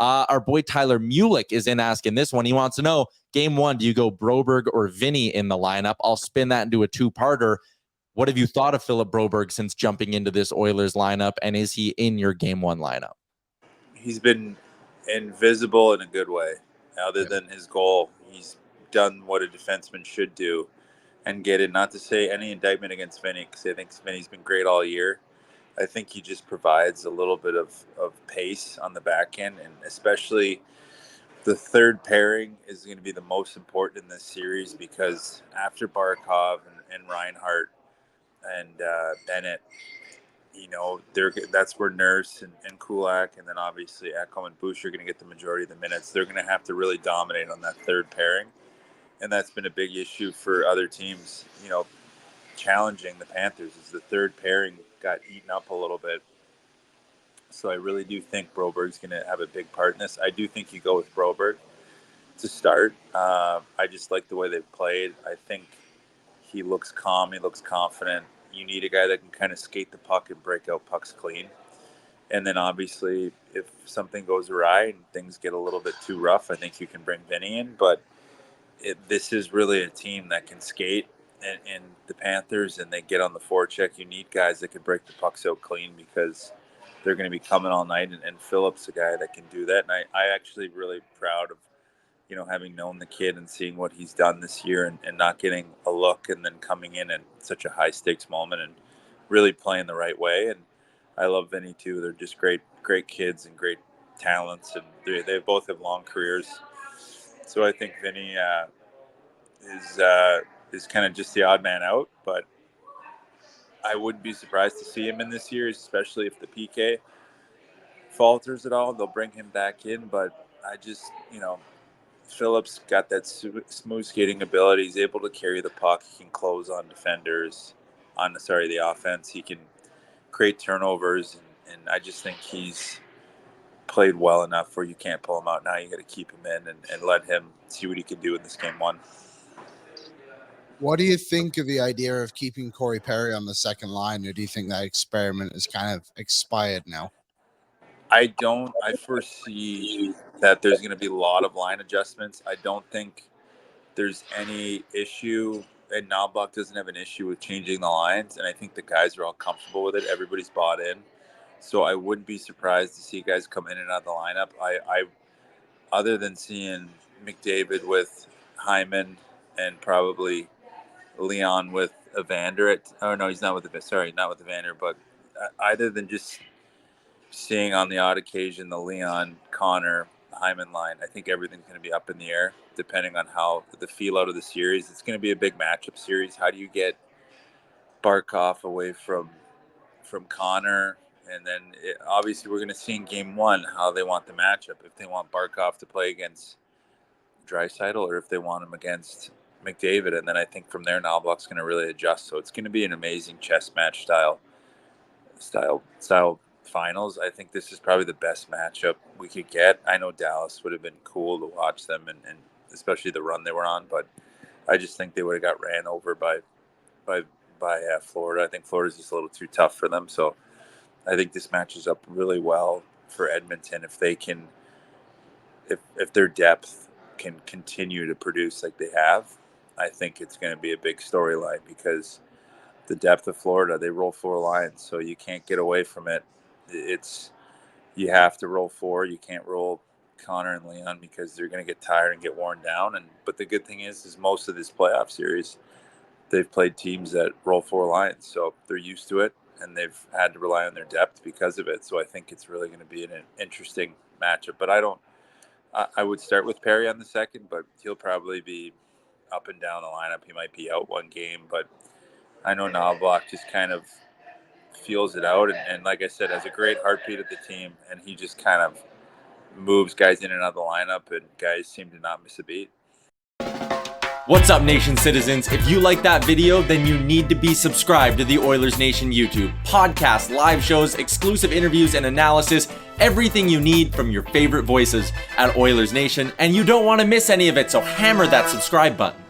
Our boy Tyler Mulick is in asking this one. He wants to know, game one, do you go Broberg or Vinny in the lineup? I'll spin that into a two-parter. What have you thought of Philip Broberg since jumping into this Oilers lineup, and is he in your game one lineup? He's been invisible in a good way. Other than his goal, he's done what a defenseman should do and get it. Not to say any indictment against Vinny, because I think Vinny's been great all year. I think he just provides a little bit of pace on the back end, and especially the third pairing is going to be the most important in this series, because after Barkov and Reinhart and Bennett, that's where Nurse and Kulak, and then obviously Ekholm and Boucher are going to get the majority of the minutes. They're going to have to really dominate on that third pairing, and that's been a big issue for other teams, challenging the Panthers, is the third pairing got eaten up a little bit. So I really do think Broberg's going to have a big part in this. I do think you go with Broberg to start. I just like the way they've played. I think he looks calm. He looks confident. You need a guy that can kind of skate the puck and break out pucks clean. And then obviously if something goes awry and things get a little bit too rough, I think you can bring Vinny in. But this is really a team that can skate. And the Panthers, and they get on the forecheck, you need guys that can break the pucks out clean, because they're going to be coming all night. And Phillips a guy that can do that. And I actually really proud of, having known the kid and seeing what he's done this year, and not getting a look and then coming in at such a high stakes moment and really playing the right way. And I love Vinny too. They're just great kids and great talents, and they both have long careers. So I think Vinny is kind of just the odd man out, but I wouldn't be surprised to see him in this series, especially if the PK falters at all. They'll bring him back in, but I just, Phillips got that smooth skating ability. He's able to carry the puck. He can close on defenders, the offense. He can create turnovers, and I just think he's played well enough where you can't pull him out now. You got to keep him in and let him see what he can do in this game one. What do you think of the idea of keeping Corey Perry on the second line, or do you think that experiment is kind of expired now? I foresee that there's going to be a lot of line adjustments. I don't think there's any issue, and Knoblauch doesn't have an issue with changing the lines, and I think the guys are all comfortable with it. Everybody's bought in. So I wouldn't be surprised to see guys come in and out of the lineup. I other than seeing McDavid with Hyman and probably Leon with Evander not with Evander, but either than just seeing on the odd occasion the Leon, Connor, Hyman line, I think everything's going to be up in the air depending on how the feel out of the series. It's going to be a big matchup series. How do you get Barkov away from Connor? And then obviously we're going to see in game one how they want the matchup. If they want Barkov to play against Draisaitl, or if they want him against McDavid, and then I think from there Knoblauch's going to really adjust. So it's going to be an amazing chess match style finals. I think this is probably the best matchup we could get. I know Dallas would have been cool to watch them, and especially the run they were on, but I just think they would have got ran over by Florida. I think Florida's just a little too tough for them. So I think this matches up really well for Edmonton if they can, if their depth can continue to produce like they have. I think it's going to be a big storyline, because the depth of Florida, they roll four lines, so you can't get away from it. You have to roll four. You can't roll Connor and Leon, because they're going to get tired and get worn down. But the good thing is most of this playoff series, they've played teams that roll four lines, so they're used to it, and they've had to rely on their depth because of it. So I think it's really going to be an interesting matchup. But I would start with Perry on the second, but he'll probably be up and down the lineup. He might be out one game, but I know Knoblauch just kind of feels it out, and like I said, has a great heartbeat at the team, and he just kind of moves guys in and out of the lineup, and guys seem to not miss a beat. What's up, Nation citizens? If you like that video, then you need to be subscribed to the Oilers Nation YouTube. Podcasts, live shows, exclusive interviews, and analysis. Everything you need from your favorite voices at Oilers Nation. And you don't want to miss any of it, so hammer that subscribe button.